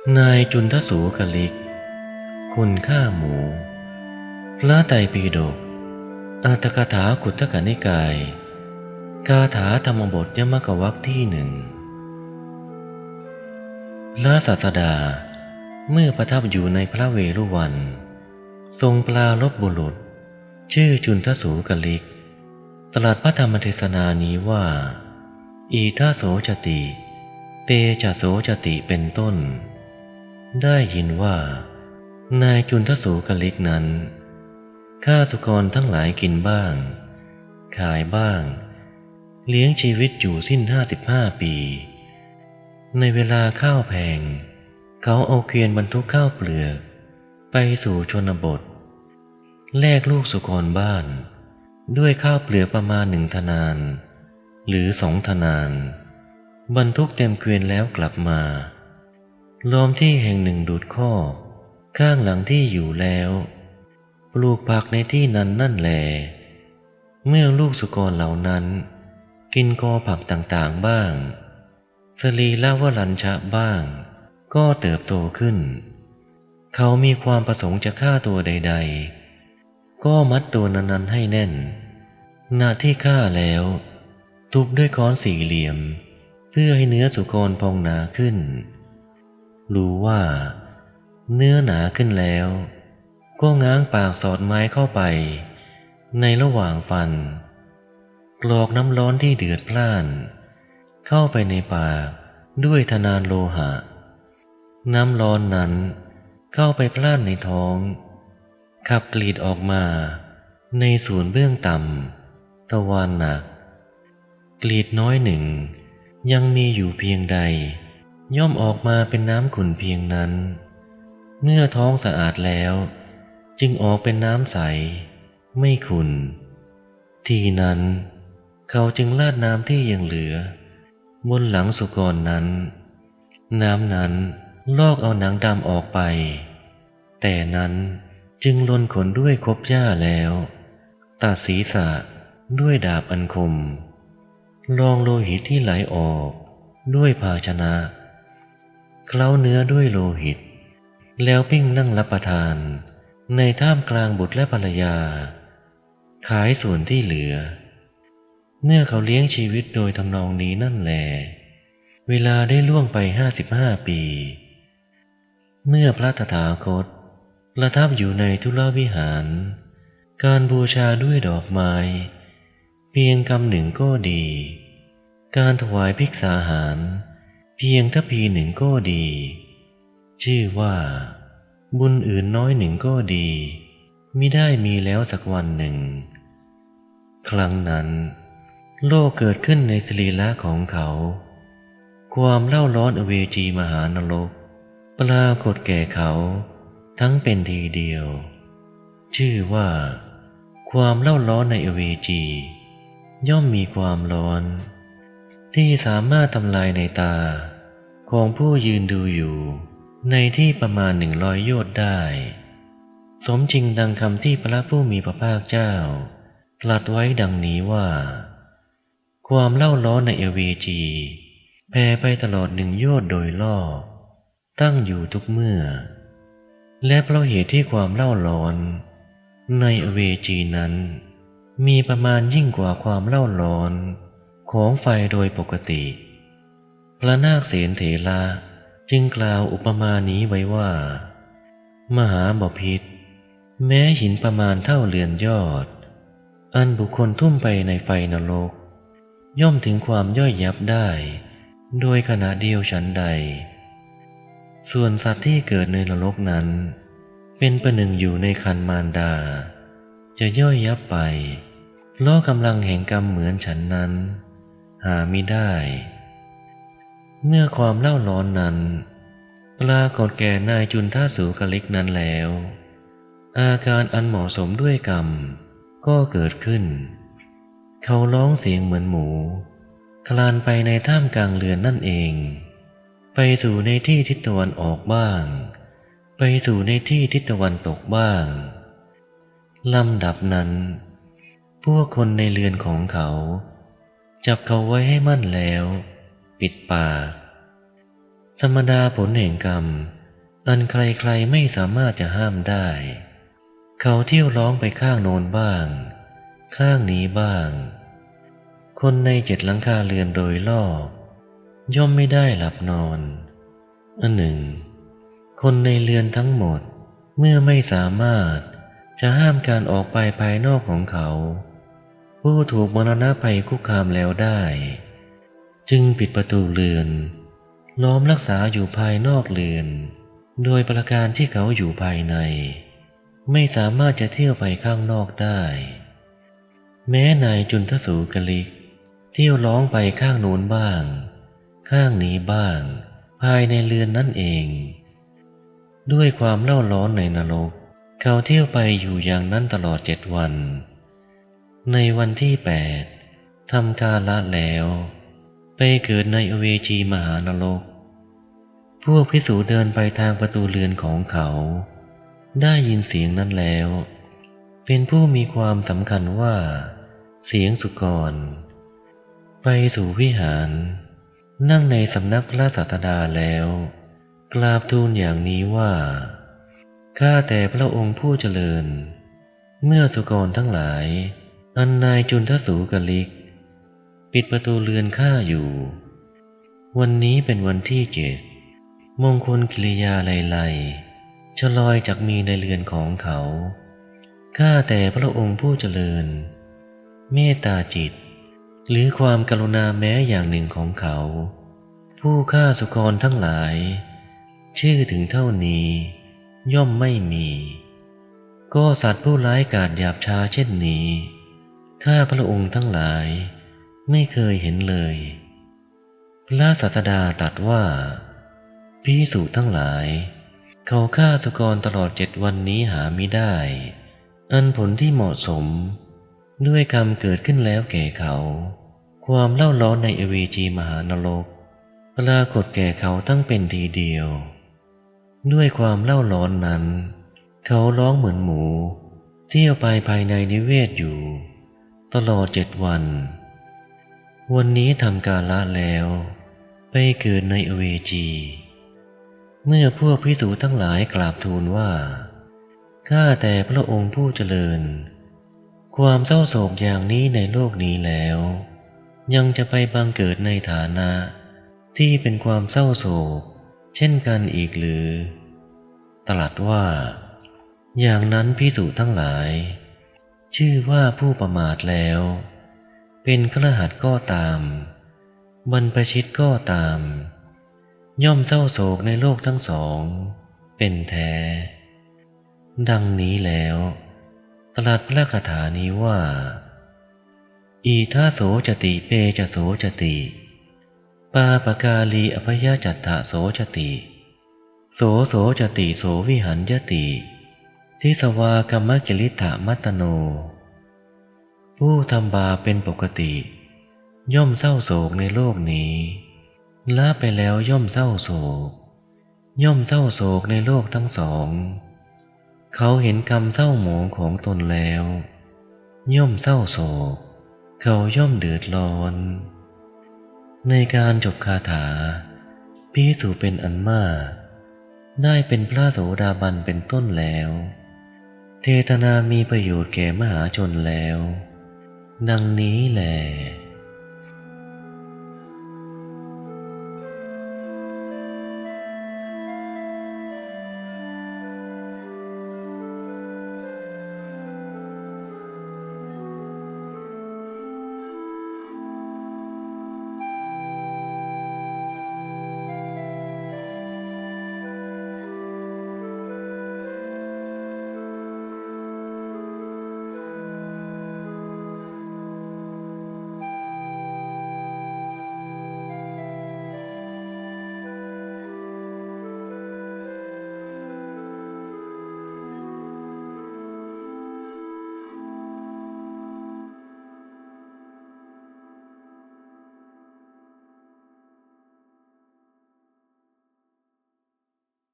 นายจุนทสูกลิกคุณฆ่าหมูพระไตรปิฎกอัตถกถาขุททกนิกายคาถาธรรมบทยมกวรรคที่หนึ่งพระศาสดาเมื่อประทับอยู่ในพระเวฬุวันทรงปรารภบุรุษชื่อจุนทสูกลิกตรัสพระธรรมเทศนานี้ว่าอีทาโสจติเตจโสจติเป็นต้นได้ยินว่านายจุนทสูกลิกนั้นฆ่าสุกรทั้งหลายกินบ้างขายบ้างเลี้ยงชีวิตอยู่สิ้น55 ปีในเวลาข้าวแพงเขาเอาเกวียนบรรทุกข้าวเปลือกไปสู่ชนบทแลกลูกสุกรบ้านด้วยข้าวเปลือกประมาณ1 ทนานหรือ2 ทนานบรรทุกเต็มเกวียนแล้วกลับมาล้อมที่แห่งหนึ่งดูดคอกข้างหลังที่อยู่แล้วปลูกผักในที่นั้นนั่นแลเมื่อลูกสุกรเหล่านั้นกินกอผักต่างๆบ้างสรีละวรัญชะบ้างก็เติบโตขึ้นเขามีความประสงค์จะฆ่าตัวใดๆก็มัดตัวนั้นๆให้แน่นณที่ฆ่าแล้วทุบด้วยค้อนสี่เหลี่ยมเพื่อให้เนื้อสุกรพองหนาขึ้นรู้ว่าเนื้อหนาขึ้นแล้วก็ง้างปากสอดไม้เข้าไปในระหว่างฟันกรอกน้ำร้อนที่เดือดพล่านเข้าไปในปากด้วยธนานโลหะน้ำร้อนนั้นเข้าไปพล่านในท้องขับกลีดออกมาในส่วนเบื้องต่ำทวารหนักกลีดน้อยหนึ่งยังมีอยู่เพียงใดย่อมออกมาเป็นน้ำขุ่นเพียงนั้นเมื่อท้องสะอาดแล้วจึงออกเป็นน้ำใสไม่ขุ่นทีนั้นเขาจึงราดน้ำที่ยังเหลือบนหลังสุกรนั้นน้ำนั้นลอกเอาหนังดำออกไปแต่นั้นจึงลนขนด้วยคบหญ้าแล้วตัดศีรษะด้วยดาบอันคมลองโลหิตที่ไหลออกด้วยภาชนะเคล้าเนื้อด้วยโลหิตแล้วปิ้งนั่งรับประทานในท่ามกลางบุตรและภรรยาขายส่วนที่เหลือเมื่อเขาเลี้ยงชีวิตโดยทำนองนี้นั่นแลเวลาได้ล่วงไป55 ปีเมื่อพระตถาคตประทับอยู่ในทุลวิหารการบูชาด้วยดอกไม้เพียงกำหนึ่งก็ดีการถวายภิกษาหารเพียงทพีหนึ่งก็ดีชื่อว่าบุญอื่นน้อยหนึ่งก็ดีมิได้มีแล้วสักวันหนึ่งครั้งนั้นโลกเกิดขึ้นในสรีระของเขาความเล่าร้อนอเวจีมหานรกปรากฏแก่เขาทั้งเป็นทีเดียวชื่อว่าความเล่าร้อนในอเวจีย่อมมีความร้อนที่สามารถทำลายในตาของผู้ยืนดูอยู่ในที่ประมาณ100 โยชน์ได้สมจริงดังคำที่พระผู้มีพระภาคเจ้าตรัสไว้ดังนี้ว่าความเล่าร้อนในอเวจีแผ่ไปตลอด1 โยชน์โดยรอบตั้งอยู่ทุกเมื่อและเพราะเหตุที่ความเล่าร้อนในอเวจีนั้นมีประมาณยิ่งกว่าความเล่าร้อนของไฟโดยปกติพระนาคเสนเถระจึงกล่าวอุปมานี้ไว้ว่ามหาบพิตรแม้หินประมาณเท่าเรือนยอดอันบุคคลทุ่มไปในไฟนรกย่อมถึงความย่อยยับได้โดยขณะเดียวฉันใดส่วนสัตว์ที่เกิดในนรกนั้นเป็นประหนึ่งอยู่ในครรภ์มารดาจะย่อยยับไปเพราะกำลังแห่งกรรมเหมือนฉันนั้นหามิได้เมื่อความเล่าร้อนนั้นปรากฏแก่นายจุนทสูกลิกนั้นแล้วอาการอันเหมาะสมด้วยกรรมก็เกิดขึ้นเขาร้องเสียงเหมือนหมูคลานไปในท่ามกลางเรือนนั่นเองไปสู่ในที่ทิศตะวันออกบ้างไปสู่ในที่ทิศตะวันตกบ้างลำดับนั้นพวกคนในเรือนของเขาจับเขาไว้ให้มั่นแล้วปิดปาก ธรรมดาผลแห่งกรรมอันใครๆไม่สามารถจะห้ามได้เขาเที่ยวร้องไปข้างโน้นบ้างข้างนี้บ้างคนใน7 หลังคาเรือนโดยรอบย่อมไม่ได้หลับนอนอันหนึ่งคนในเรือนทั้งหมดเมื่อไม่สามารถจะห้ามการออกไปภายนอกของเขาผู้ถูกมรณะภัยคุกคามแล้วได้จึงปิดประตูเรือนล้อมรักษาอยู่ภายนอกเรือนโดยประการที่เขาอยู่ภายในไม่สามารถจะเที่ยวไปข้างนอกได้แม้นายจุนทสูกลิกเที่ยวร้องไปข้างโน้นบ้างข้างนี้บ้างภายในเรือนนั่นเองด้วยความเล่าร้อนในนรกเขาเที่ยวไปอยู่อย่างนั้นตลอด7 วันในวันที่8ทำกาละแล้วไปเกิดในอเวจีมหานรกพวกภิกษุเดินไปทางประตูเรือนของเขาได้ยินเสียงนั้นแล้วเป็นผู้มีความสำคัญว่าเสียงสุกรไปสู่วิหารนั่งในสำนักพระศาสดาแล้วกราบทูลอย่างนี้ว่าข้าแต่พระองค์ผู้เจริญเมื่อสุกรทั้งหลายอันนายจุนทสูกลิกปิดประตูเรือนข้าอยู่วันนี้เป็นวันที่7มงคลกิริยาไลๆชลอยจักมีในเรือนของเขาข้าแต่พระองค์ผู้เจริญเมตตาจิตหรือความกรุณาแม้อย่างหนึ่งของเขาผู้ฆ่าสุกรทั้งหลายชื่อถึงเท่านี้ย่อมไม่มีก็สัตว์ผู้ร้ายกาจหยาบช้าเช่นนี้ข้าพระองค์ทั้งหลายไม่เคยเห็นเลยพระศาสดาตรัสว่าภิกษุทั้งหลายเขาฆ่าสุกรตลอด7 วันนี้หามิได้อันผลที่เหมาะสมด้วยกรรมเกิดขึ้นแล้วแก่เขาความเล่าร้อนในอเวจีมหานรกปรากฏแก่เขาตั้งเป็นทีเดียวด้วยความเล่าร้อนนั้นเขาร้องเหมือนหมูเที่ยวไปภายในนิเวศอยู่ตลอด7 วันวันนี้ทำกาละแล้วไปเกิดในอเวจีเมื่อพวกภิกษุทั้งหลายกราบทูลว่าข้าแต่พระองค์ผู้เจริญความเศร้าโศกอย่างนี้ในโลกนี้แล้วยังจะไปบังเกิดในฐานะที่เป็นความเศร้าโศกเช่นกันอีกหรือตรัสว่าอย่างนั้นภิกษุทั้งหลายชื่อว่าผู้ประมาทแล้วเป็นคฤหัสถ์ก็ตามบรรพชิตก็ตามย่อมเศร้าโศกในโลกทั้งสองเป็นแท้ดังนี้แล้วตรัสพระคาถานี้ว่าอีทาโสจติเปจโสจติปาปกาลีอภยจัตถะโสจติโสโสจติโสวิหันยติทิสวากรรมกิริธะมัตตโนผู้ทำบาปเป็นปกติย่อมเศร้าโศกในโลกนี้ละไปแล้วย่อมเศร้าโศกย่อมเศร้าโศกในโลกทั้งสองเขาเห็นกรรมเศร้าหมองของตนแล้วย่อมเศร้าโศกเขาย่อมเดือดร้อนในการจบคาถาภิกษุเป็นอันมากได้เป็นพระโสดาบันเป็นต้นแล้วเทศนามีประโยชน์แก่มหาชนแล้วดังนี้แล